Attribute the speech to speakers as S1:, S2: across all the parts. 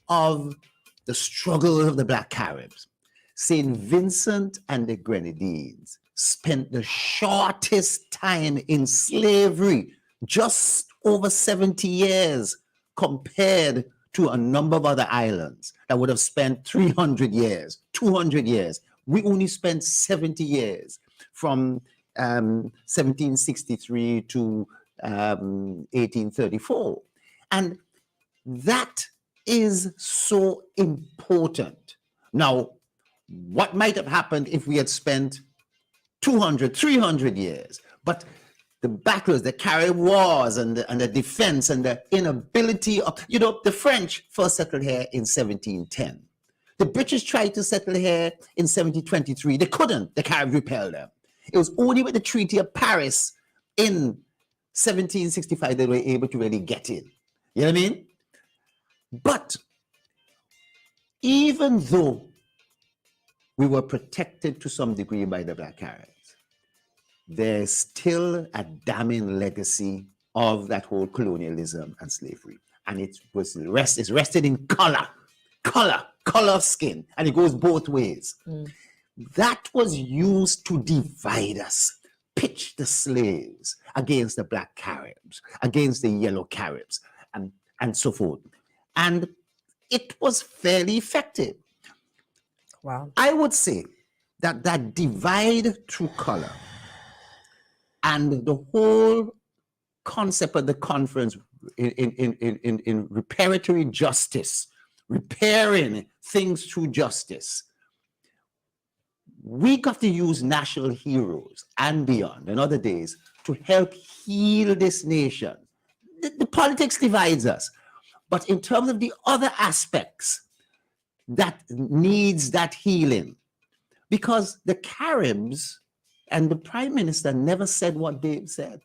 S1: of the struggle of the Black Caribs, St. Vincent and the Grenadines spent the shortest time in slavery, just over 70 years, compared to a number of other islands that would have spent 300 years, 200 years. We only spent 70 years from 1763 to 1834. And that is so important. Now, what might have happened if we had spent 200, 300 years? But the battles, the Carib Wars, and the defense, and the inability of, the French first settled here in 1710. The British tried to settle here in 1723. They couldn't. The Caribs repelled them. It was only with the Treaty of Paris in 1765 they were able to really get in. You know what I mean? But even though we were protected to some degree by the Black Caribs, there's still a damning legacy of that whole colonialism and slavery. And it's rested in color of skin, and it goes both ways. That was used to divide us, pitch the slaves against the Black Caribs, against the Yellow Caribs, and so forth. And it was fairly effective.
S2: Wow.
S1: I would say that that divide through color and the whole concept of the conference in reparatory justice, repairing things through justice, we got to use national heroes and beyond and other days to help heal this nation. The politics divides us, but in terms of the other aspects that needs that healing, because the Caribs and the Prime Minister never said what Dave said.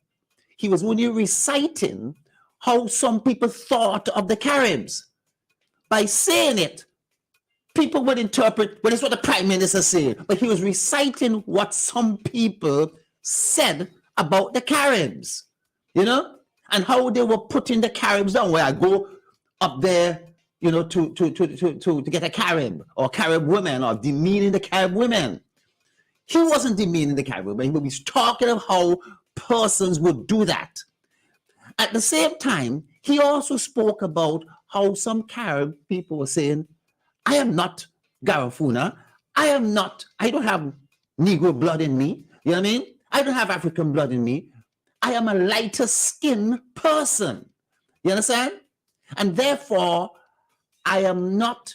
S1: He was only reciting how some people thought of the Caribs. By saying it, people would interpret, well, it's what the Prime Minister said, but he was reciting what some people said about the Caribs, and how they were putting the Caribs down. Where I go up there, to get a Carib or Carib women, or demeaning the Carib women. He wasn't demeaning the Carib women, but he's talking of how persons would do that. At the same time, he also spoke about how some Carib people were saying, I am not Garifuna. I don't have Negro blood in me. You know what I mean? I don't have African blood in me. I am a lighter skinned person. You understand? And therefore, I am not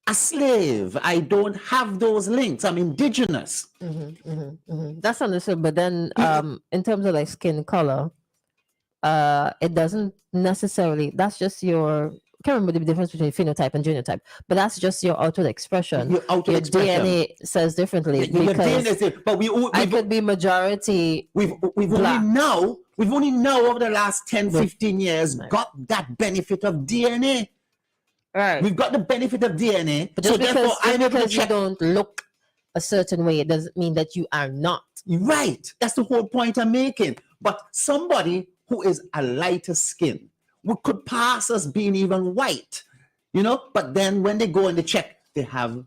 S1: a slave. I don't have those links. I'm indigenous.
S2: That's understood. But then in terms of like skin color, it doesn't necessarily, that's just your, I can't remember the difference between phenotype and genotype, but that's just your outward expression. Your DNA says differently. I could be majority
S1: we've only now over the last 10, 15 years got that benefit of DNA.
S2: Right.
S1: We've got the benefit of DNA.
S2: But just because you don't look a certain way, it doesn't mean that you are not.
S1: Right. That's the whole point I'm making. But somebody who is a lighter skin could pass as being even white, but then when they go and they check, they have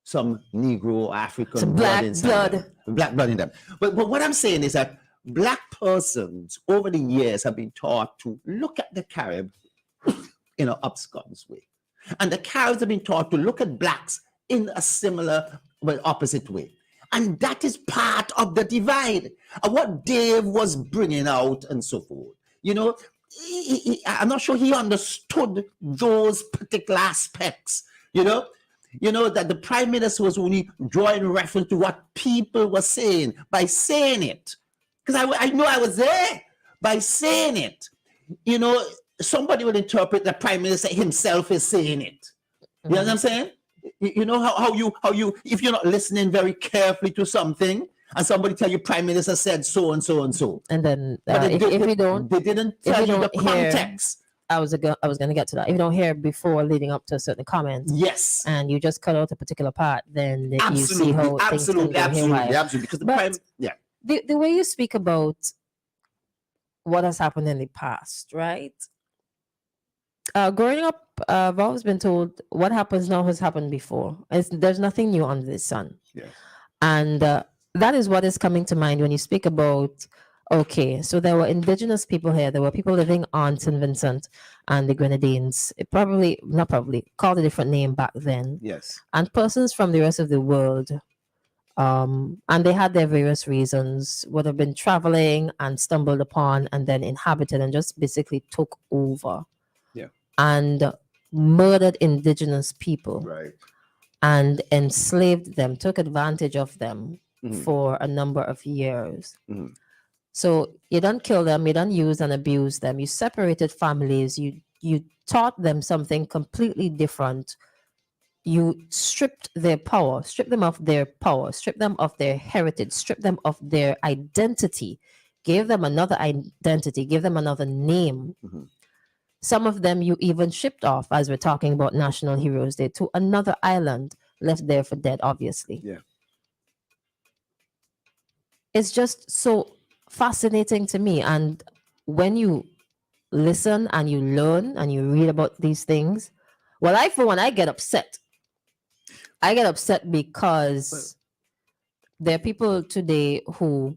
S1: some Negro, African
S2: some
S1: black blood in them. But what I'm saying is that Black persons over the years have been taught to look at the Carib in an abscons way. And the Caribs have been taught to look at Blacks in a similar, opposite way. And that is part of the divide. And what Dave was bringing out and so forth. I'm not sure he understood those particular aspects, that the Prime Minister was only drawing reference to what people were saying by saying it. Because I know I was there. By saying it, somebody will interpret the Prime Minister himself is saying it. You know what I'm saying? You know how you if you're not listening very carefully to something, and somebody tell you Prime Minister said so and so and so,
S2: and then if you don't,
S1: they didn't tell you the context.
S2: I was going to get to that. If you don't hear before leading up to a certain comment,
S1: yes,
S2: and you just cut out a particular part, then you see how
S1: absolutely. Because
S2: the way you speak about what has happened in the past, right? Growing up, I've always been told what happens now has happened before. There's nothing new under the sun.
S1: Yes.
S2: And that is what is coming to mind when you speak about, okay, so there were indigenous people here. There were people living on St. Vincent and the Grenadines. It probably, not probably, called a different name back then.
S1: Yes.
S2: And persons from the rest of the world, and they had their various reasons, would have been traveling and stumbled upon and then inhabited and just basically took over.
S1: Yeah.
S2: And murdered indigenous people.
S1: Right.
S2: And enslaved them, took advantage of them
S1: Mhm.
S2: for a number of years.
S1: Mhm.
S2: So you don't kill them, you don't use and abuse them. You separated families. You taught them something completely different. You stripped their power, stripped them of their power, stripped them of their heritage, stripped them of their identity, gave them another identity, gave them another name.
S1: Mhm.
S2: Some of them you even shipped off, as we're talking about National Heroes Day, to another island, left there for dead, obviously.
S1: Yeah.
S2: It's just so fascinating to me. And when you listen and you learn and you read about these things, well, for one, I get upset. I get upset because there are people today who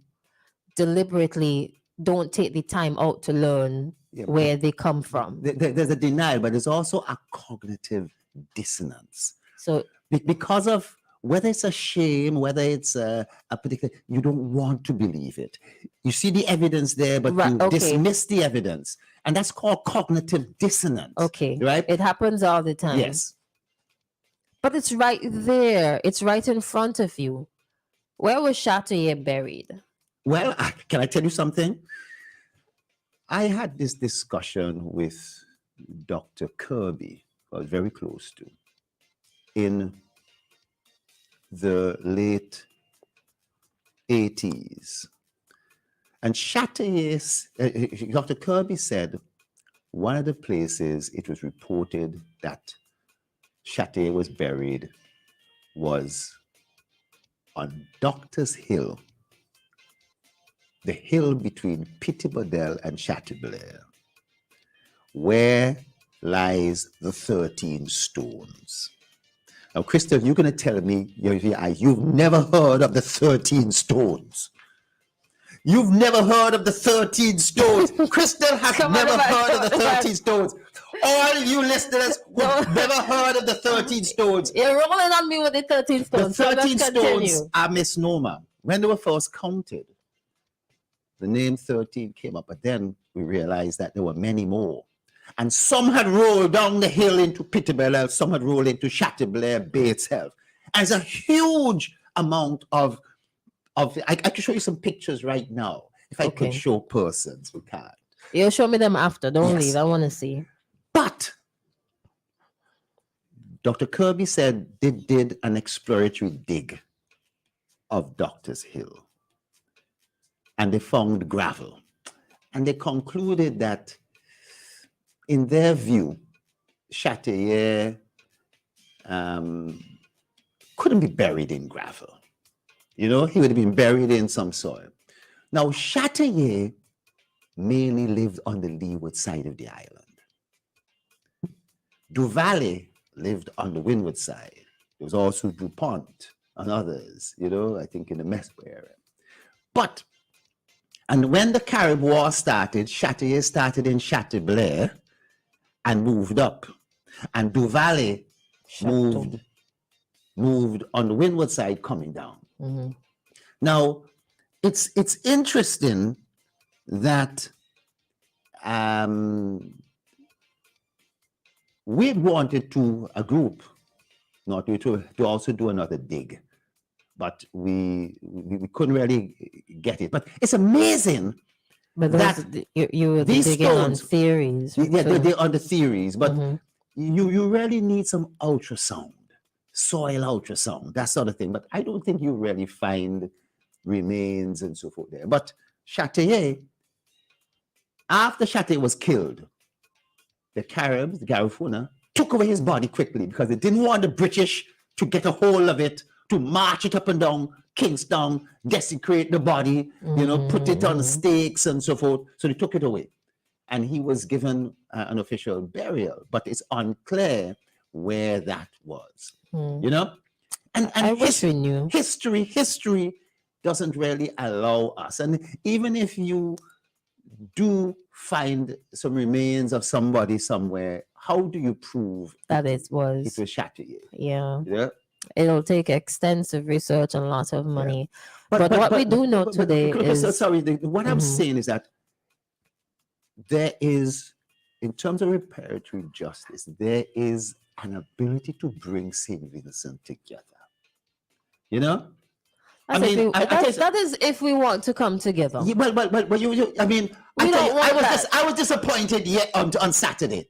S2: deliberately don't take the time out to learn where they come from.
S1: There's a denial, but there's also a cognitive dissonance.
S2: So
S1: because of whether it's a shame, whether it's a particular, you don't want to believe it. You see the evidence there, but
S2: Right,
S1: you
S2: okay.
S1: dismiss the evidence. And that's called cognitive dissonance.
S2: Okay.
S1: Right?
S2: It happens all the time.
S1: Yes.
S2: But it's right there. It's right in front of you. Where was Châteaubriand buried?
S1: Well, can I tell you something? I had this discussion with Dr. Kirby, who I was very close to, in the late 80s. And Châteaubriand, Dr. Kirby said, one of the places it was reported that Châteaubriand was buried was on Doctor's Hill, the hill between Pitibodel and Chateaublair, where lies the 13 stones. Now, Crystal, you're going to tell me you've never heard of the 13 stones. You've never heard of the 13 stones. Crystal has never heard of the 13 stones. All you listeners who've never heard of the 13 stones.
S2: You're rolling on me with the 13 stones.
S1: The 13 stones are misnomer. When they were first counted, the name 13 came up, but then we realized that there were many more. And some had rolled down the hill into Pitibel, some had rolled into Chateaublair Bay itself. And it's a huge amount of I can show you some pictures right now. If I could show persons, we can't.
S2: You'll show me them after. Don't leave. I want to see.
S1: But Dr. Kirby said they did an exploratory dig of Doctor's Hill. And they found gravel. And they concluded that, in their view, Châteaubriand couldn't be buried in gravel. You know, he would have been buried in some soil. Now, Châteaubriand mainly lived on the leeward side of the island. Du Valle lived on the windward side. There was also Dupont and others, you know, I think in the Mesper area. But, and when the Carib War started, Châteaubriand started in Chateaublair and moved up. And Du Valle moved on the windward side coming down.
S2: Mm-hmm.
S1: Now, it's interesting that we wanted a group, not to also do another dig, but we couldn't really get it. But it's amazing.
S2: But you were digging on theories.
S1: Yeah, they're on the theories, but you really need some ultrasound. Soil ultrasound, that sort of thing. But I don't think you really find remains and so forth there. But Châteaubriand, after Châteaubriand was killed, the Caribs, the Garifuna, took away his body quickly because they didn't want the British to get a hold of it, to march it up and down Kingston, desecrate the body, you know, put it on stakes and so forth. So they took it away. and he was given an official burial, but it's unclear where that was. You know, and
S2: I wish we knew.
S1: history doesn't really allow us. And even if you do find some remains of somebody somewhere, how do you prove
S2: That
S1: it
S2: it was.
S1: was Chatelier?
S2: Yeah.
S1: Yeah.
S2: It'll take extensive research and lots of money. But what we do know today is...
S1: Sorry, what I'm
S2: Mhm.
S1: saying is that there is, in terms of reparatory justice, there is an ability to bring St. Vincent together. You know?
S2: That is if we want to come together.
S1: Yeah, well, I mean,
S2: We don't want that.
S1: I was disappointed on Saturday.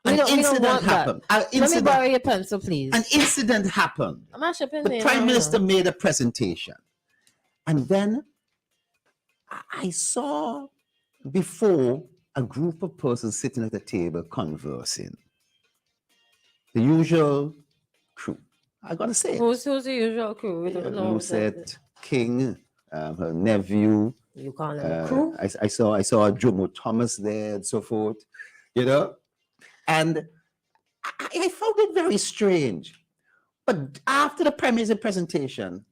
S2: We
S1: An
S2: don't
S1: incident
S2: want that.
S1: happened.
S2: Let me borrow your pencil, please.
S1: An incident happened.
S2: I'm not shipping
S1: The Prime Minister made a presentation. And then I saw before a group of persons sitting at a table conversing. The usual crew. I gotta say it.
S2: Who's the usual crew? We don't know.
S1: Lucette King, her nephew.
S2: You call them a crew?
S1: I saw Jomo Thomas there and so forth, you know. And I found it very strange. But after the Prime Minister's presentation,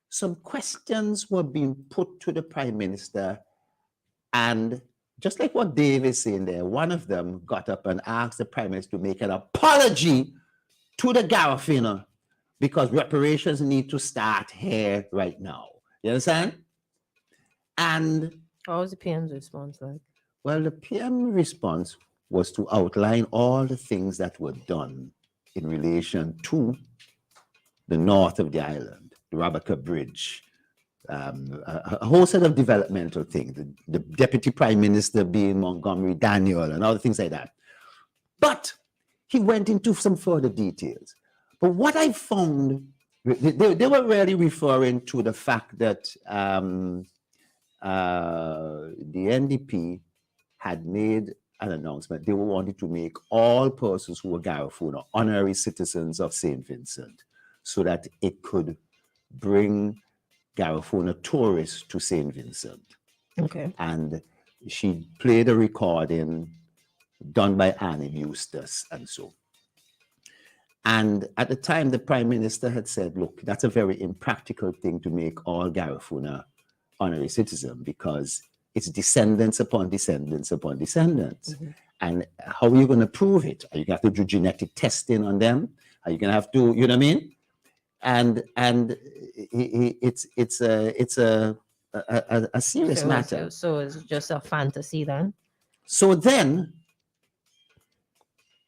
S1: some questions were being put to the Prime Minister. And just like what Dave is saying there, one of them got up and asked the Prime Minister to make an apology to the Garifuna because reparations need to start here right now. You understand? And
S2: what was the PM's response like?
S1: Well, the PM response was to outline all the things that were done in relation to the north of the island, the Rabaka Bridge, a whole set of developmental things, the Deputy Prime Minister being Montgomery Daniel and other things like that. But he went into some further details. But what I found, they were really referring to the fact that the NDP had made an announcement. They wanted to make all persons who were Garifuna honorary citizens of St. Vincent so that it could bring Garifuna tourists to St. Vincent.
S2: Okay.
S1: And she played a recording done by Annie Eustace and so. And at the time, the Prime Minister had said, look, that's a very impractical thing to make all Garifuna honorary citizen because it's descendants upon descendants upon descendants. Mm-hmm. And how are you going to prove it? Are you going to have to do genetic testing on them? Are you going to have to, you know what I mean? And it's a serious matter.
S2: So it's just a fantasy then?
S1: So then,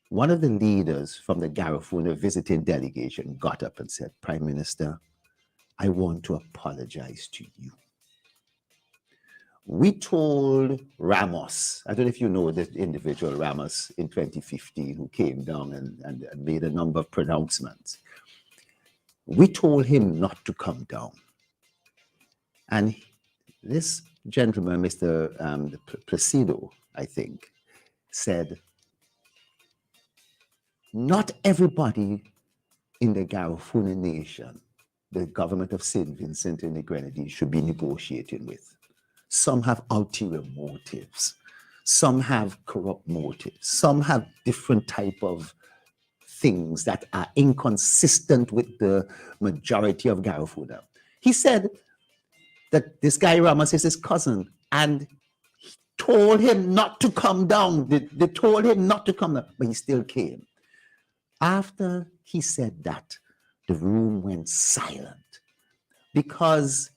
S1: one of the leaders from the Garifuna visiting delegation got up and said, Prime Minister, I want to apologize to you. We told Ramos, I don't know if you know the individual Ramos in 2015 who came down and made a number of pronouncements. We told him not to come down. And this gentleman, Mr. Placido, I think, said, not everybody in the Garifuna nation, the government of St. Vincent and the Grenadines should be negotiating with. Some have ulterior motives. Some have corrupt motives. Some have different type of things that are inconsistent with the majority of Garifuna. He said that this guy Ramos is his cousin and he told him not to come down. They told him not to come down, but he still came. After he said that, the room went silent because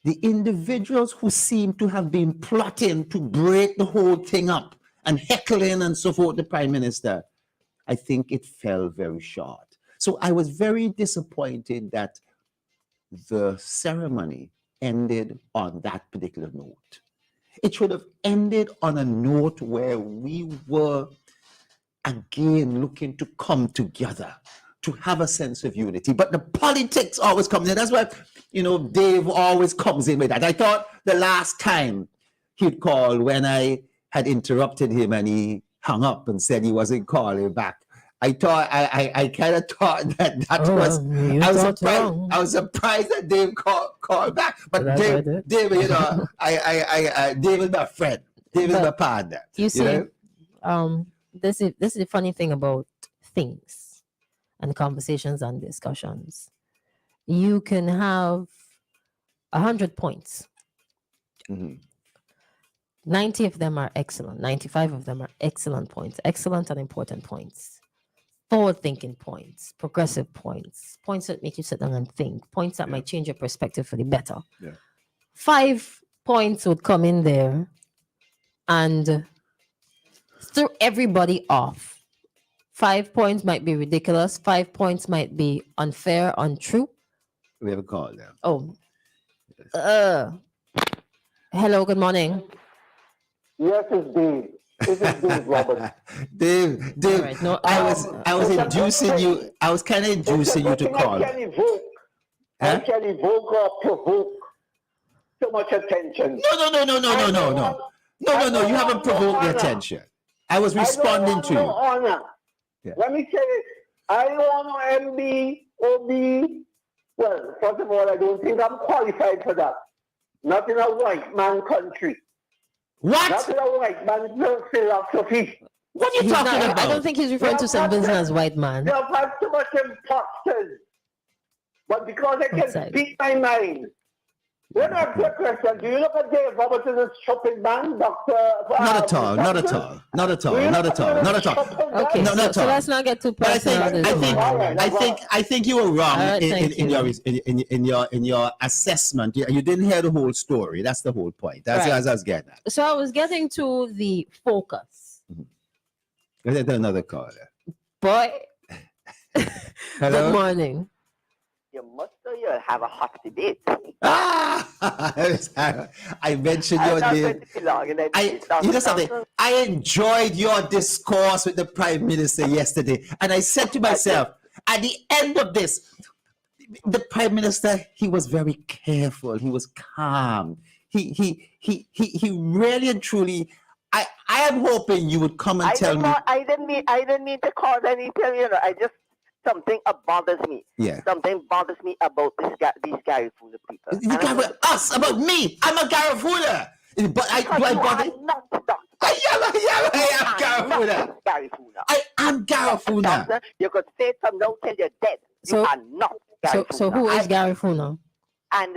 S1: the individuals who seem to have been plotting to break the whole thing up and heckling and so forth the Prime Minister, I think it fell very short. So I was very disappointed that the ceremony ended on that particular note. It should have ended on a note where we were again looking to come together, to have a sense of unity. But the politics always comes in. That's why, you know, Dave always comes in with that. I thought the last time he'd call when I had interrupted him and he hung up and said he wasn't calling back. I thought, I kind of thought that was, I was surprised that Dave called back. But Dave, you know, Dave is my friend. David
S2: But
S1: my partner.
S2: You see,
S1: know?
S2: this is the funny thing about things and conversations and discussions. You can have 100 points.
S1: Mhm.
S2: 90 of them are excellent. 95 of them are excellent points, excellent and important points. Forward-thinking points, progressive points, points that make you sit down and think, points that
S1: Yeah.
S2: might change your perspective for the better.
S1: Yeah.
S2: 5 points would come in there and throw everybody off. 5 points might be ridiculous. 5 points might be unfair, untrue.
S1: We have a call there.
S2: Oh, hello, good morning.
S3: Yes, it's Dave. This is Dave Robert.
S1: Dave,
S2: All right, no,
S1: I was inducing you. I was kind of inducing you to call.
S3: I can evoke.
S1: Huh?
S3: I can evoke or provoke so much attention.
S1: No. You haven't provoked the attention. I was responding to
S3: no
S1: you.
S3: honor.
S1: Yeah.
S3: Let me say this. I don't want MB, OB. Well, first of all, I don't think I'm qualified for that. Not in a white man country.
S1: What?
S3: Not in a white man philosophy.
S1: What are you
S2: He's
S1: talking
S2: not,
S1: about?
S2: I don't think he's referring to St. Vincent as white man.
S3: I've had too much imposters. But because I can
S2: Outside.
S3: speak my mind. Let me ask you a question. Do you look at Dave Robertson's shopping ban, Dr.
S1: Not at all. Not at
S3: Thompson?
S1: all. Not at all.
S3: Do you
S1: Not
S3: look
S1: at all. Not at all.
S3: shopping ban?
S2: Okay,
S1: No, not
S2: so
S1: at all.
S2: let's not get too
S1: But
S2: personal.
S1: I think you were wrong
S2: All right,
S1: in your assessment. You didn't hear the whole story. That's the whole point. That's
S2: Right.
S1: as I was getting at.
S2: So I was getting to the focus.
S1: Let's get another call.
S2: Boy,
S1: Hello.
S2: good morning.
S3: You must know you'll have a hot debate.
S1: I mentioned your name. You know something? I enjoyed your discourse with the Prime Minister yesterday, and I said to myself, at the end of this, the Prime Minister, he was very careful. He was calm. He really and truly. I am hoping you would come and tell me.
S3: I didn't mean to cause anything. I just something bothers me.
S1: Yeah.
S3: Something bothers me about these Garifuna people.
S1: You got us about me. I'm a Garifuna. But I bother.
S3: Not Dr.
S1: I am Garifuna.
S3: Garifuna.
S1: I am Garifuna.
S3: You could say it from now till you're dead.
S2: So-
S3: You are not Garifuna.
S2: So who is Gary Funa?
S3: And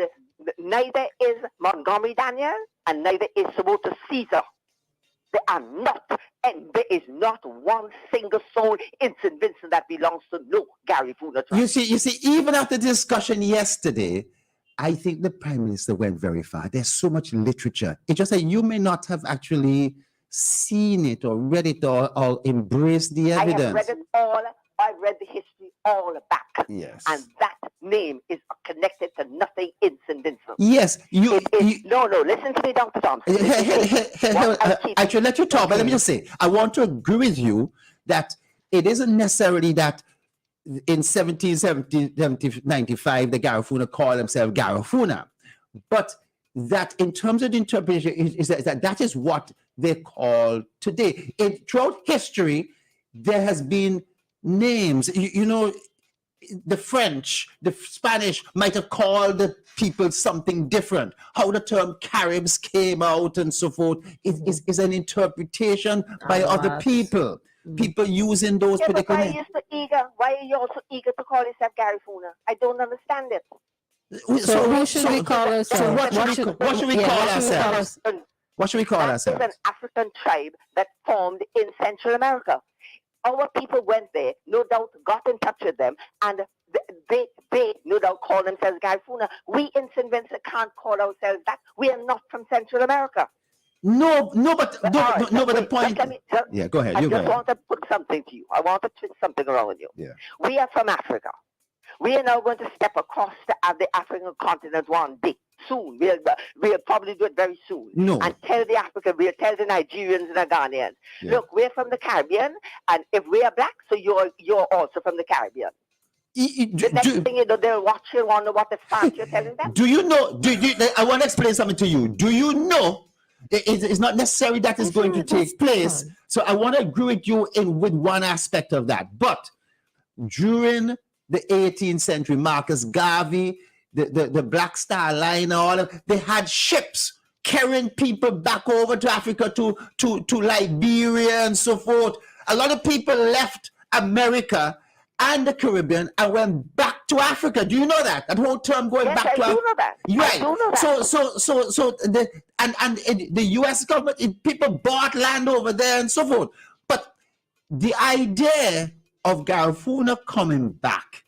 S3: neither is Montgomery Daniel, and neither is Sabota Caesar. They are not, and there is not one single soul in St. Vincent that belongs to no Garifuna.
S1: You see, even after the discussion yesterday, I think the Prime Minister went very far. There's so much literature. It's just that you may not have actually seen it or read it or embraced the
S3: I have
S1: evidence.
S3: read it all. I've read the history all back.
S1: Yes.
S3: And that name is connected to nothing in St. Vincent.
S1: Yes,
S3: No, listen to me, Dr. Thompson.
S1: I should let you talk, but let me just say, I want to agree with you that it isn't necessarily that in 1795 the Garifuna called themselves Garifuna, but that in terms of the interpretation is that is what they call today. Throughout history, there has been names. The French, the Spanish might have called the people something different. How the term Caribs came out and so forth is an interpretation by other people. People using those particular names.
S3: Why are you so eager to call yourself Garifuna? I don't understand it.
S2: So who should we call ourselves?
S1: So what should we call ourselves? What should we call
S3: That is
S1: ourselves?
S3: an African tribe that formed in Central America. Our people went there, no doubt got in touch with them, and they no doubt call themselves Garifuna. We in St. Vincent can't call ourselves that. We are not from Central America.
S1: But the point. Yeah, go ahead.
S3: I
S1: You go
S3: just
S1: ahead.
S3: want to put something to you. I want to twist something around with you.
S1: Yeah.
S3: We are from Africa. We are now going to step across the African continent one day. Soon. We'll probably do it very soon.
S1: No.
S3: And tell the African, we'll tell the Nigerians and the Ghanaians,
S1: Yeah.
S3: look, we're from the Caribbean, and if we are black, so you're also from the Caribbean. The next thing you know, they'll watch you and wonder what the fuck you're telling them.
S1: Do you know? I want to explain something to you. Do you know? It's not necessary that is going to take place. So I want to agree with you with one aspect of that. But during the 18th century, Marcus Garvey, the Black Star Line, all of they had ships carrying people back over to Africa, to Liberia and so forth. A lot of people left America and the Caribbean and went back to Africa. Do you know that? That whole term going
S3: Yes,
S1: back
S3: I
S1: to
S3: do
S1: Africa.
S3: know that.
S1: Right.
S3: I do know that.
S1: So the U.S. government, people bought land over there and so forth. But the idea of Garifuna coming back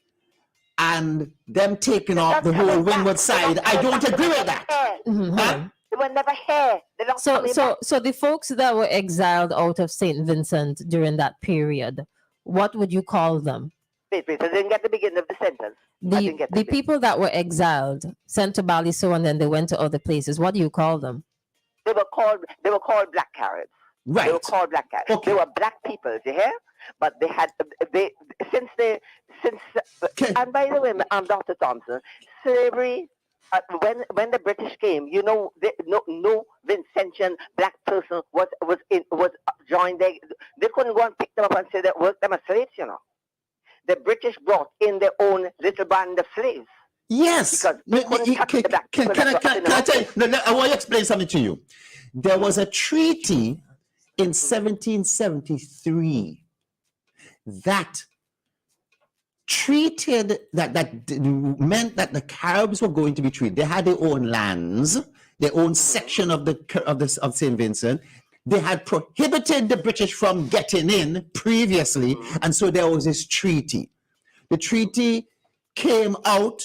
S1: and them taking off the whole windward side, I don't agree with that. Huh?
S3: They were never here. They're not coming back.
S2: So the folks that were exiled out of St. Vincent during that period, what would you call them?
S3: Wait, I didn't get the beginning of the sentence. I didn't get
S2: The people that were exiled, sent to Baliso, and then they went to other places. What do you call them?
S3: They were called Black Caribs.
S1: Right.
S3: They were called Black Caribs.
S1: Okay.
S3: They were black people, you hear? But they had and by the way, Dr. Thompson, slavery. When the British came, you know, no Vincentian black person was joined. They couldn't go and pick them up and say that work them as slaves. You know, the British brought in their own little band of slaves.
S1: Yes.
S3: Because they couldn't touch the black people that were in the
S1: I tell you? No, I want to explain something to you. There was a treaty in 1773 that treated that meant that the Caribs were going to be treated. They had their own lands, their own section of St. Vincent. They had prohibited the British from getting in previously, and so there was this treaty. The treaty came out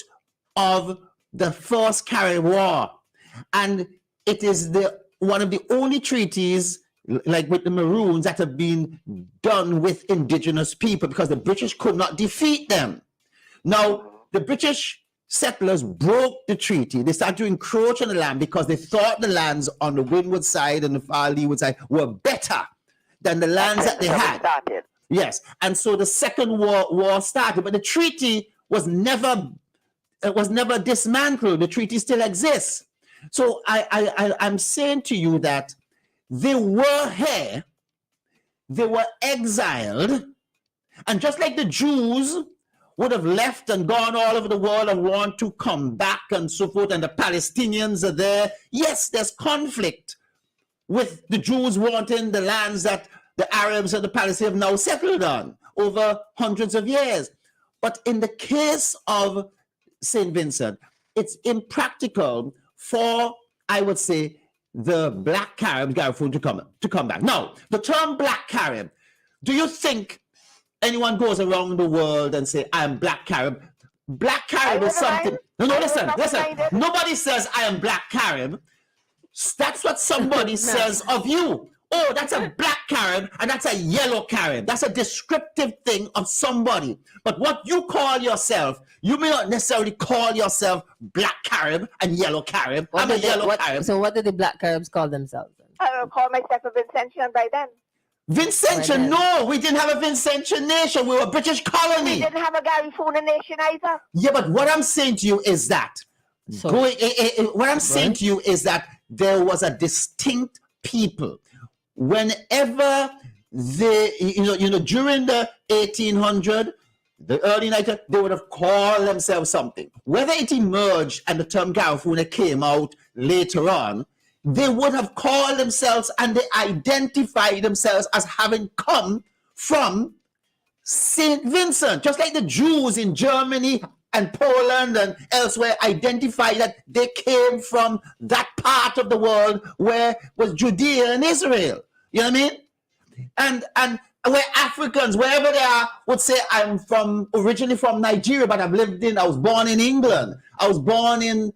S1: of the First Carib War, and it is one of the only treaties, like with the Maroons, that have been done with indigenous people because the British could not defeat them. Now, the British settlers broke the treaty. They started to encroach on the land because they thought the lands on the windward side and the far leeward side were better than the lands that they had. Yes, and so the Second War started, but the treaty was never dismantled. The treaty still exists. So I'm saying to you that they were here, they were exiled, and just like the Jews would have left and gone all over the world and want to come back and so forth, and the Palestinians are there. Yes, there's conflict with the Jews wanting the lands that the Arabs and the Palestinians have now settled on over hundreds of years. But in the case of St. Vincent, it's impractical for, I would say, the Black Carib Garifuna to come back. Now, the term Black Carib, do you think anyone goes around the world and say, I am Black Carib? Black Carib is something. No, listen. Nobody says I am Black Carib. That's what somebody says of you. Oh, that's a Black Carib and that's a yellow Carib. That's a descriptive thing of somebody. But what you call yourself, you may not necessarily call yourself Black Carib and yellow Carib. I'm a yellow Carib.
S2: So what did the Black Caribs call themselves then?
S3: I don't call myself a Vincentian by then.
S1: Vincentian? No, we didn't have a Vincentian nation. We were a British colony.
S3: We didn't have a Garifuna nation either.
S1: Yeah, but what I'm saying to you is that there was a distinct people. Whenever they, during the 1800s, the early 1900s, they would have called themselves something. Whether it emerged and the term Garifuna came out later on, they would have called themselves and they identified themselves as having come from St. Vincent, just like the Jews in Germany and Poland and elsewhere identified that they came from that part of the world where was Judea and Israel. You know what I mean? And where Africans, wherever they are, would say, I'm originally from Nigeria, but I was born in England. I was born in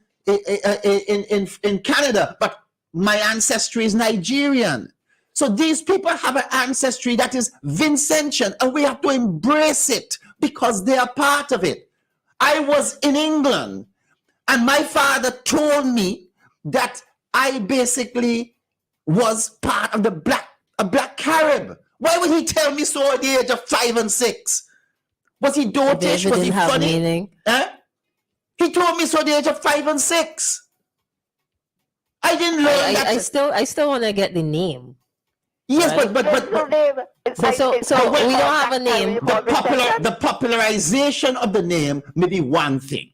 S1: Canada, but my ancestry is Nigerian. So these people have an ancestry that is Vincentian, and we have to embrace it because they are part of it. I was in England, and my father told me that I basically was part of a Black Carib. Why would he tell me so at the age of 5 and 6? Was he dotish? Was he funny?
S2: Meaning.
S1: He told me so at the age of 5 and 6. I didn't learn that.
S2: I still want to get the name.
S1: Yes,
S2: right?
S1: but
S2: so we don't have a name.
S1: The popularization of the name may be one thing.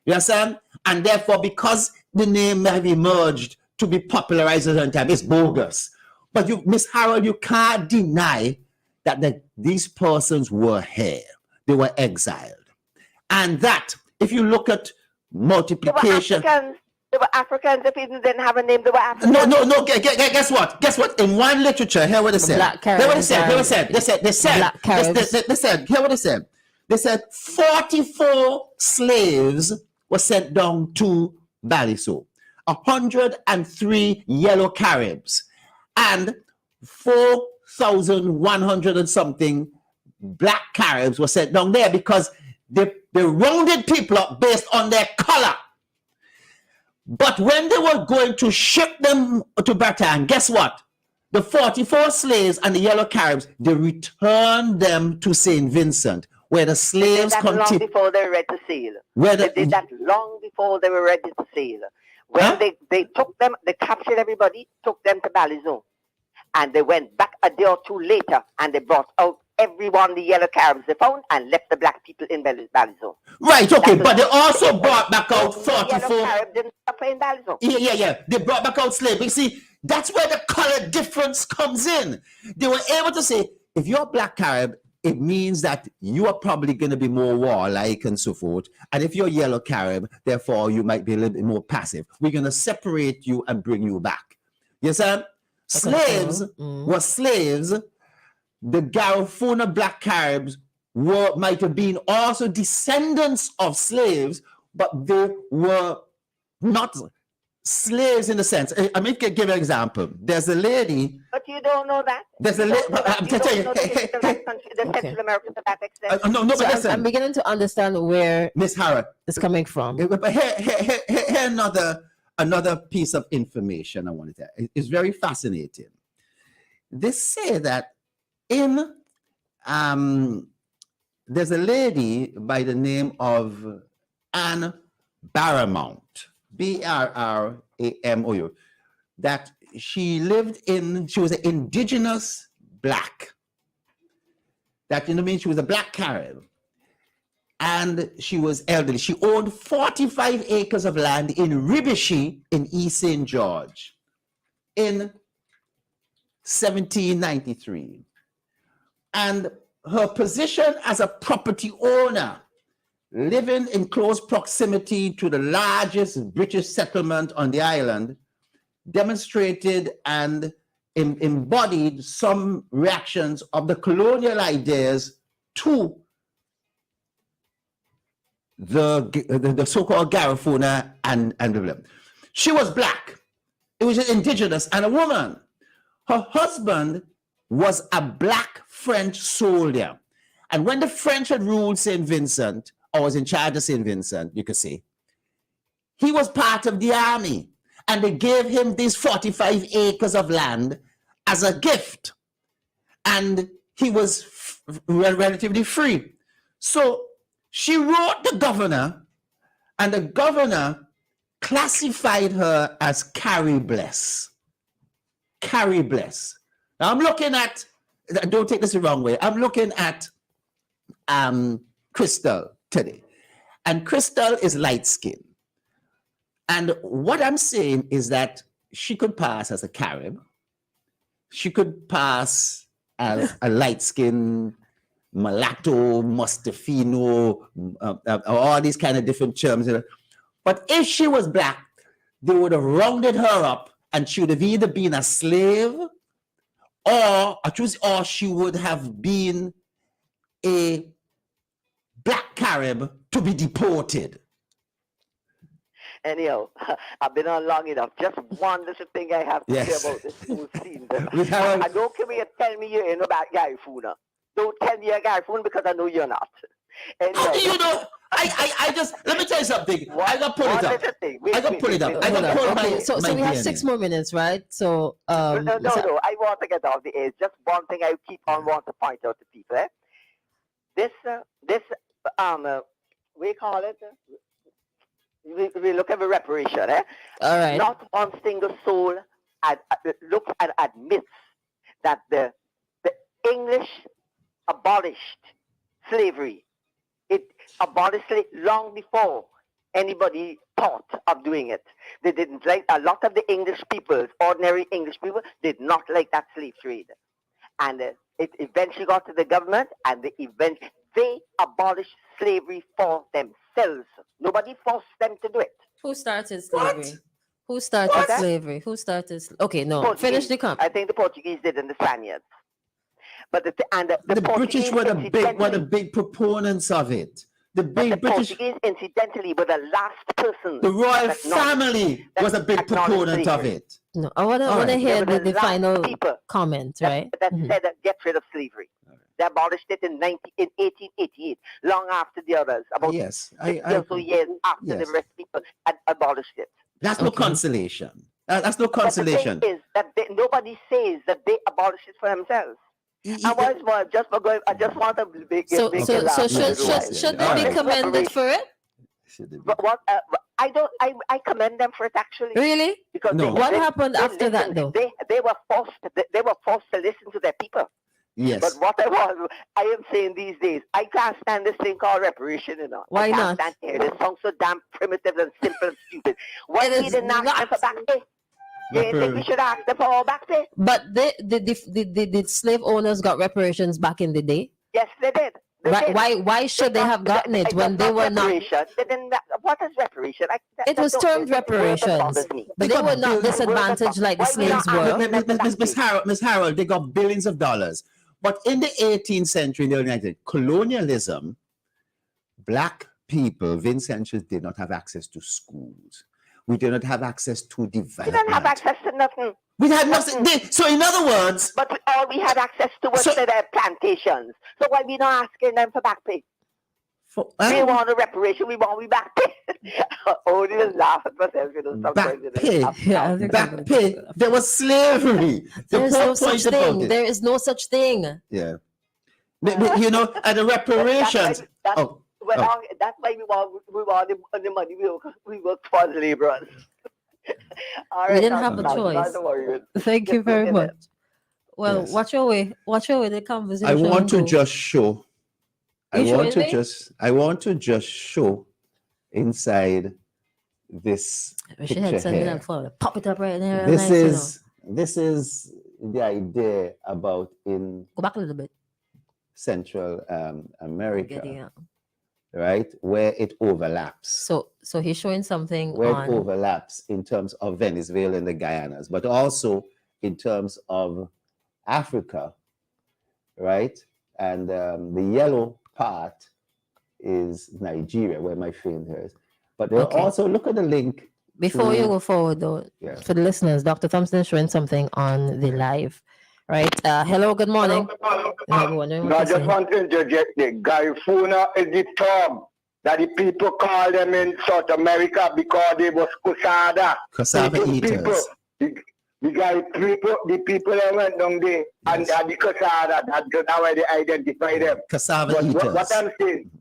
S1: You understand? And therefore, because the name may have emerged to be popularized at the time. It's bogus. But you, Miss Harold, you can't deny that these persons were here. They were exiled. And that, if you look at multiplication.
S3: They were Africans. If even didn't have a name, they were Africans.
S1: No. Guess what? Guess what? In one literature, hear what they said. Hear what they said. Hear what they said. They said. They said. Hear what they said. They said 44 slaves were sent down to Baliso, 103 yellow Caribs, and 4,100 and something black Caribs were sent down there because they rounded people up based on their color. But when they were going to ship them to Bataan, guess what? The 44 slaves and the yellow Caribs, they returned them to St. Vincent, where the slaves
S3: long before they were ready to sail. They did that long before they were ready to sail. When they took them, they captured everybody, took them to Balizon. And they went back a day or two later, and they brought out everyone, the yellow Caribs they found, and left the black people in Balizon.
S1: Right, okay, but they also brought back out 44.
S3: The yellow Caribs didn't stop in Balizon.
S1: Yeah. They brought back out slaves. But you see, that's where the color difference comes in. They were able to say, if you're a black Carib, it means that you are probably going to be more warlike and so forth. And if you're yellow Carib, therefore you might be a little bit more passive. We're going to separate you and bring you back. You see? Slaves were slaves. The Garifuna black Caribs might have been also descendants of slaves, but they were not slaves in the sense. I mean, give you an example. There's a lady.
S3: But you don't know that.
S1: There's a lady. I'm telling you.
S3: The Central American to that extent.
S1: No, but listen.
S2: I'm beginning to understand where
S1: Miss Harrod
S2: is coming from.
S1: But here another piece of information I wanted to. It's very fascinating. They say that in there's a lady by the name of Anne Barramount, Barramou, that she was an indigenous black. That, you know what I mean? She was a black Carib. And she was elderly. She owned 45 acres of land in Ribishi in East St. George in 1793. And her position as a property owner, living in close proximity to the largest British settlement on the island, demonstrated and embodied some reactions of the colonial ideas to the so-called Garifuna and the. She was black. It was indigenous and a woman. Her husband was a black French soldier. And when the French had ruled St. Vincent, or was in charge of St. Vincent, you could say, he was part of the army. And they gave him these 45 acres of land as a gift. And he was relatively free. So she wrote the governor, and the governor classified her as Carrie Bless. Carrie Bless. Now I'm looking at, don't take this the wrong way, I'm looking at Crystal today. And Crystal is light skinned. And what I'm saying is that she could pass as a Carib. She could pass as a light skinned mulatto, mustafino, all these kind of different terms. But if she was black, they would have rounded her up and she would have either been a slave or she would have been a black Carib to be deported.
S3: Anyhow, I've been on long enough. Just one little thing I have to say about this whole scene. I don't care what you tell me you know about Garifuna. Don't tell me you're Garifuna because I know you're not. Anyway,
S1: you know, I just, let me tell you something. I got to pull it up. I got to pull it up. I got to pull my
S2: So we have 6 more minutes, right? So
S3: no, I want to get off the edge. Just one thing I keep on want to point out to people. This we call it. We look at the reparation.
S2: All right.
S3: Not one single soul looks and admits that the English abolished slavery. It abolished it long before anybody thought of doing it. They didn't like, a lot of the English people, ordinary English people, did not like that slave trade. And it eventually got to the government, and they abolished slavery for themselves. Nobody forced them to do it.
S2: Who started
S1: What?
S2: slavery? Who started
S3: What?
S2: slavery? Who started? Okay, no.
S3: Portuguese.
S2: Finish the comment.
S3: I think the Portuguese did and the Spaniards. But the
S1: British
S3: Portuguese
S1: were the
S3: incidentally-
S1: big proponents of it. The
S3: but
S1: big
S3: the
S1: British,
S3: Portuguese, incidentally, were the last person.
S1: the royal
S3: that acknowledged-
S1: family
S3: that
S1: was a big
S3: acknowledged
S1: proponent of
S3: slavery.
S1: it.
S2: No, I want
S1: All
S2: to
S1: right.
S2: hear
S3: They were
S2: the
S3: last
S2: final
S3: people
S2: comment, right?
S3: that
S2: Mhm.
S3: said that get rid of slavery. They abolished it in 1888, long after the others, about
S1: Yes,
S3: 60 or so years after
S1: yes.
S3: the rest of people had abolished it.
S1: that's no
S2: Okay.
S1: consolation. That's no
S3: But the
S1: consolation.
S3: thing is that nobody says that they abolished it for themselves. And what's more, just for going, I just want to make
S2: So,
S3: make
S2: so,
S3: you laugh
S2: so
S3: a
S2: should
S3: little while.
S2: should should
S1: All
S2: they be
S1: right.
S2: commended for it?
S3: But what I don't, I commend them for it actually.
S2: Really?
S3: Because
S1: No.
S2: What happened
S3: they
S2: after that,
S3: listened.
S2: though?
S3: They were forced to listen to their people.
S1: Yes.
S3: But what I am saying these days, I can't stand this thing called reparation, you know.
S2: Why
S3: I
S2: not?
S3: can't stand it. It sounds so damn primitive and simple and stupid. Why
S2: It
S3: we
S2: is
S3: didn't ask them
S2: not.
S3: for back pay? You ain't think we should ask them for all back pay?
S2: But the slave owners got reparations back in the day.
S3: Yes, they did. They did.
S2: Why should they have gotten it when they were not?
S3: Reparation. They didn't, what is reparation?
S2: It was termed reparations, but they were not disadvantaged like the
S3: Why we not
S2: slaves were.
S1: Miss Harold, they got billions of dollars. But in the 18th century, in the early 19th, colonialism, black people, Vincentians, did not have access to schools. We did not have access to
S3: We
S1: development.
S3: didn't have access to nothing.
S1: We had nothing. So in other words,
S3: But all we had access to was
S1: So-
S3: to their plantations. So why we not asking them for back pay?
S1: for,
S3: We want a reparation. We want back pay. Only just laugh at myself, you know.
S1: Back
S3: sometimes, you know,
S1: pay.
S3: laugh
S2: Yeah, I
S3: out.
S2: think
S1: back pay, there was slavery. The
S2: There is
S1: whole
S2: no such
S1: point about
S2: thing.
S1: it.
S2: There is no such thing.
S1: Yeah. You know, and the reparations.
S3: That's,
S1: Oh,
S3: well,
S1: oh.
S3: that's why we want the money. We work for the laborers. All
S2: We
S3: right,
S2: didn't
S3: now,
S2: have a
S3: now,
S2: choice.
S3: don't worry.
S2: Thank you
S3: Just
S2: very
S3: look at
S2: much. Well,
S1: Yes.
S2: watch your way. Watch your way. The conversation.
S1: I want to
S2: go.
S1: just show.
S2: You
S1: I want to just show inside this
S2: We should
S1: picture
S2: have something
S1: here.
S2: like for pop it up right there.
S1: This
S2: nice,
S1: this is the idea about in
S2: go back a little bit.
S1: Central America,
S2: Getting out.
S1: right, where it overlaps.
S2: So he's showing something
S1: Where it
S2: on.
S1: overlaps in terms of Venezuela and the Guyanas, but also in terms of Africa, right? And the yellow part is Nigeria, where my finger is. But they'll
S2: Okay.
S1: also look at the link.
S2: Before you
S1: to-
S2: go forward, though,
S1: Yeah.
S2: for the listeners, Dr. Thompson is showing something on the live. Right. Hello. Good morning. Everyone,
S4: No, I just want to interject the Garifuna is the term that the people call them in South America because they was Kusada.
S1: Cassava
S4: The
S1: eaters.
S4: The people that went down there and
S1: Yes.
S4: the Kusada, that's how they identify them.
S1: Cassava
S4: But
S1: eaters.
S4: what I'm saying,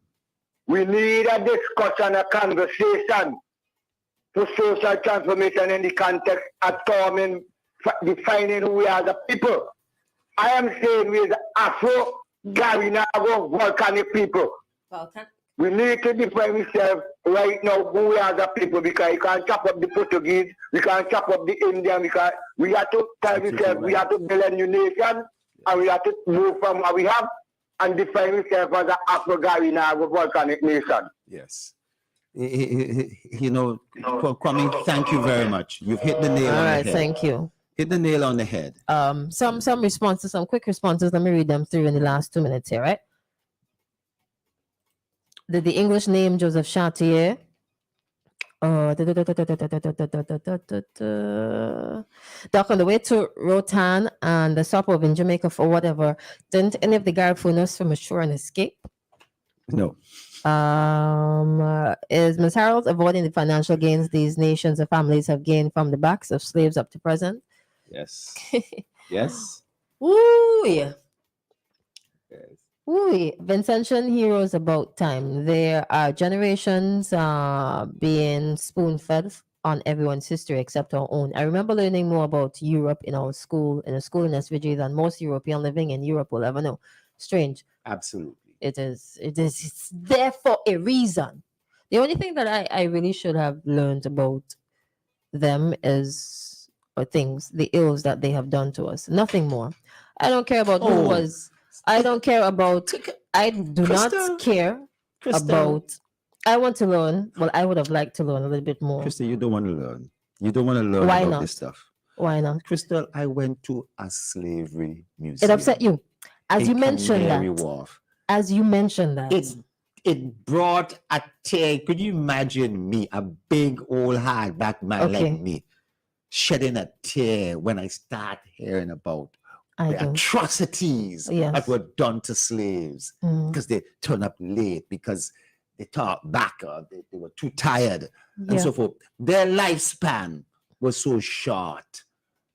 S4: we need a discussion, a conversation for social transformation in the context of defining who we are as a people. I am saying we are the Afro-Garinago volcanic people. We need to define ourselves right now who we are as a people because you can't chop up the Portuguese, we can't chop up the Indian, we have to tell
S1: Absolutely
S4: ourselves we
S1: right.
S4: have to build a new nation and we have to move from what we have and define ourselves as an Afro-Garinago volcanic nation.
S1: Yes. You know, Kwame, thank you very much. You've hit the nail
S2: All
S1: on
S2: right.
S1: the head.
S2: Thank you.
S1: Hit the nail on the head.
S2: Some responses, some quick responses. Let me read them through in the last 2 minutes here, right? The English name Joseph Chartier. Doc, on the way to Rotan and the stopover in Jamaica for whatever, didn't any of the Garifunas from ashore and escape?
S1: No.
S2: Is Ms. Harold avoiding the financial gains these nations and families have gained from the backs of slaves up to present?
S1: Yes. Yes.
S2: Ooh, yeah.
S1: Yes.
S2: Ooh, Vincentian heroes about time. There are generations being spoon-fed on everyone's history except our own. I remember learning more about Europe in our school, in a school in SVG, than most European living in Europe will ever know. Strange.
S1: Absolutely.
S2: It's there for a reason. The only thing that I really should have learned about them is, or things, the ills that they have done to us. Nothing more. I don't care about who
S1: Oh,
S2: was. I don't care about. I do
S1: Crystal,
S2: not care
S1: Crystal,
S2: about. I want to learn. Well, I would have liked to learn a little bit more.
S1: Crystal, you don't want to learn. You don't want to learn
S2: Why
S1: about
S2: not?
S1: this stuff.
S2: Why not?
S1: Crystal, I went to a slavery
S2: It
S1: museum.
S2: upset you, as
S1: in
S2: you mentioned
S1: Canary
S2: that.
S1: Wharf.
S2: As you mentioned that.
S1: It brought a tear. Could you imagine me, a big old hardback man
S2: Okay.
S1: like me, shedding a tear when I start hearing about
S2: I
S1: the
S2: do.
S1: atrocities
S2: Yes.
S1: that were done to slaves
S2: Mm.
S1: because they turned up late, because they talked back, or they were too tired, and
S2: Yeah.
S1: so forth. Their lifespan was so short.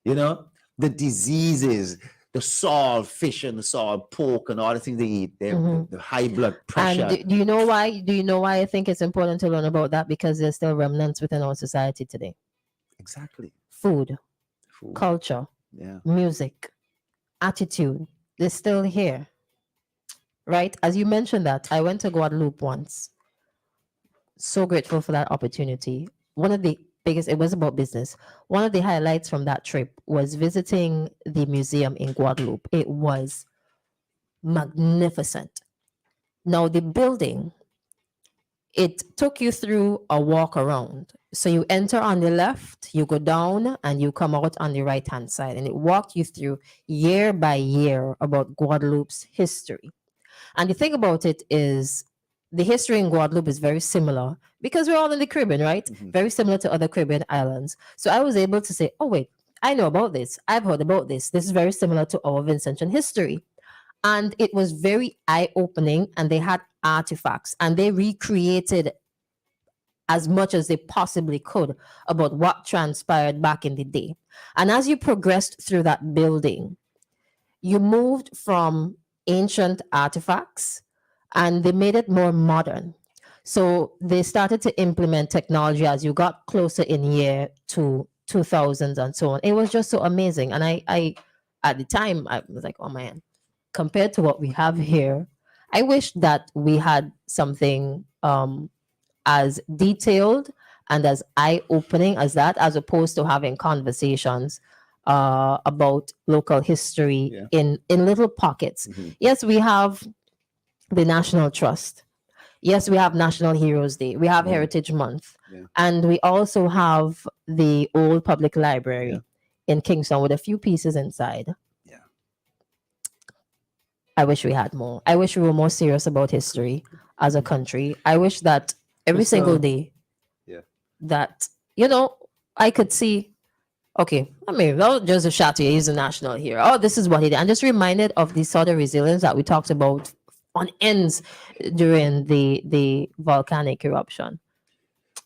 S1: You know, the diseases, the salt fish and the salt pork and all the things they eat, the high blood pressure.
S2: And do you know why? Do you know why I think it's important to learn about that? Because there's still remnants within our society today.
S1: Exactly.
S2: Food,
S1: Food.
S2: culture,
S1: Yeah.
S2: music, attitude. They're still here. Right? As you mentioned that, I went to Guadeloupe once. So grateful for that opportunity. One of the biggest, it was about business. One of the highlights from that trip was visiting the museum in Guadeloupe. It was magnificent. Now, the building, it took you through a walk around. So you enter on the left, you go down, and you come out on the right hand side. And it walked you through year by year about Guadeloupe's history. And the thing about it is, the history in Guadeloupe is very similar because we're all in the Caribbean, right?
S1: Mhm.
S2: Very similar to other Caribbean islands. So I was able to say, oh, wait, I know about this. I've heard about this. This is very similar to our Vincentian history. And it was very eye opening, and they had artifacts and they recreated as much as they possibly could about what transpired back in the day. And as you progressed through that building, you moved from ancient artifacts and they made it more modern. So they started to implement technology as you got closer in year to 2000s and so on. It was just so amazing. And I at the time, I was like, oh man, compared to what we have here, I wish that we had something as detailed and as eye-opening as that, as opposed to having conversations about local history
S1: Yeah.
S2: in little pockets.
S1: Mhm.
S2: Yes, we have the National Trust. Yes, we have National Heroes Day. We have
S1: Yeah.
S2: Heritage Month.
S1: Yeah.
S2: And we also have the old public library
S1: Yeah.
S2: in Kingston with a few pieces inside.
S1: Yeah.
S2: I wish we had more. I wish we were more serious about history as a country. I wish that every
S1: Crystal,
S2: single day
S1: yeah.
S2: that, I could see, okay, I mean, Joseph Chartier is a national hero. Oh, this is what he did. I'm just reminded of the sort of resilience that we talked about on ends during the volcanic eruption.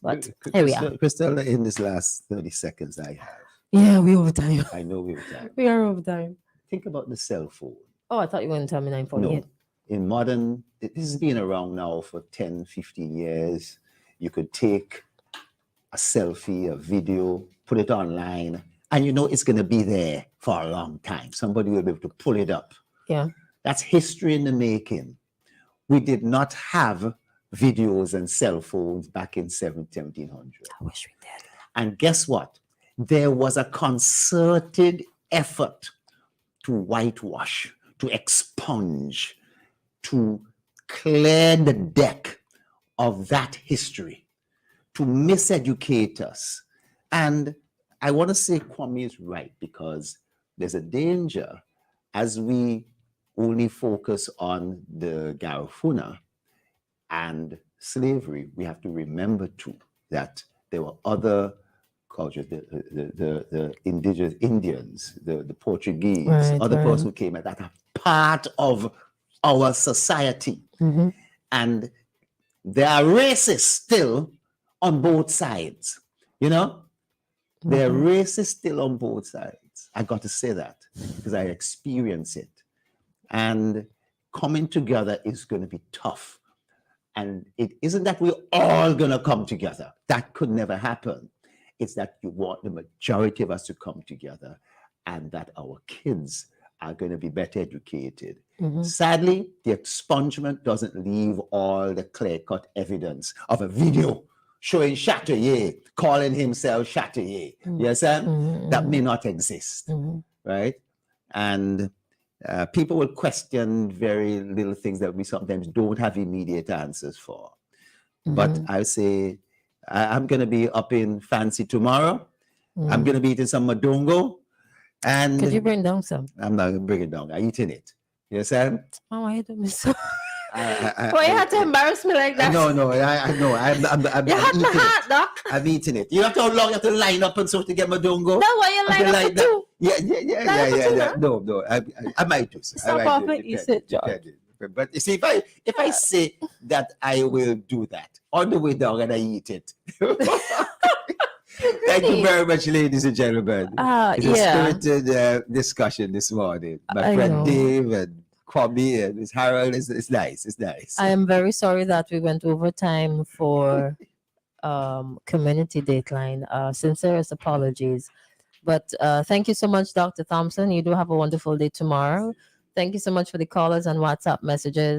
S2: But here we are.
S1: Crystal, in this last 30 seconds I have,
S2: Yeah, we over time.
S1: I know we were time.
S2: We are over time.
S1: Think about the cell phone.
S2: Oh, I thought you were going to tell me 9:48.
S1: No. In modern, this has been around now for 10, 15 years. You could take a selfie, a video, put it online, and it's going to be there for a long time. Somebody will be able to pull it up.
S2: Yeah.
S1: That's history in the making. We did not have videos and cell phones back in 1700.
S2: I wish we did.
S1: And guess what? There was a concerted effort to whitewash, to expunge, to clear the deck of that history, to miseducate us. And I want to say Kwame is right, because there's a danger as we only focus on the Garifuna and slavery. We have to remember too that there were other cultures, the indigenous Indians, the Portuguese,
S2: Right,
S1: other
S2: right.
S1: persons who came that are part of our society.
S2: Mhm.
S1: And there are racists still on both sides, There are racists still on both sides. I got to say that because I experience it. And coming together is going to be tough. And it isn't that we're all going to come together. That could never happen. It's that you want the majority of us to come together, and that our kids are going to be better educated.
S2: Mhm.
S1: Sadly, the expungement doesn't leave all the clear-cut evidence of a video showing Chatelier calling himself Chatelier.
S2: Mm.
S1: You understand?
S2: Mhm,
S1: That
S2: mhm.
S1: may not exist,
S2: Mhm.
S1: right? And people will question very little things that we sometimes don't have immediate answers for. But
S2: Mhm.
S1: I say, I'm going to be up in Fancy tomorrow. I'm going to be eating some madongo. And
S2: Could you bring down some?
S1: I'm not going to bring it down. I'm eating it. You understand?
S2: Oh, why you doing me so?
S1: I,
S2: Why you had to embarrass me like that?
S1: No, I know. I'm
S2: You had
S1: eating
S2: to
S1: it.
S2: hot, doc.
S1: I'm eating it. You know how long you have to line up and so to get madongo?
S2: That's why you
S1: Until
S2: line up
S1: like
S2: for
S1: that.
S2: two.
S1: Yeah. No. I might do so.
S2: Stop off and eat it, George.
S1: Depending. But you see, if I say that I will do that on the way down and I eat it. Thank you very much, ladies and gentlemen. It's a
S2: Yeah.
S1: spirited discussion this morning. My
S2: I
S1: friend
S2: know.
S1: Dave and Kwame and Miss Harold, it's nice. It's nice.
S2: I am very sorry that we went over time for community dateline. Sincerest apologies. But thank you so much, Dr. Thompson. You do have a wonderful day tomorrow. Thank you so much for the callers and WhatsApp messages.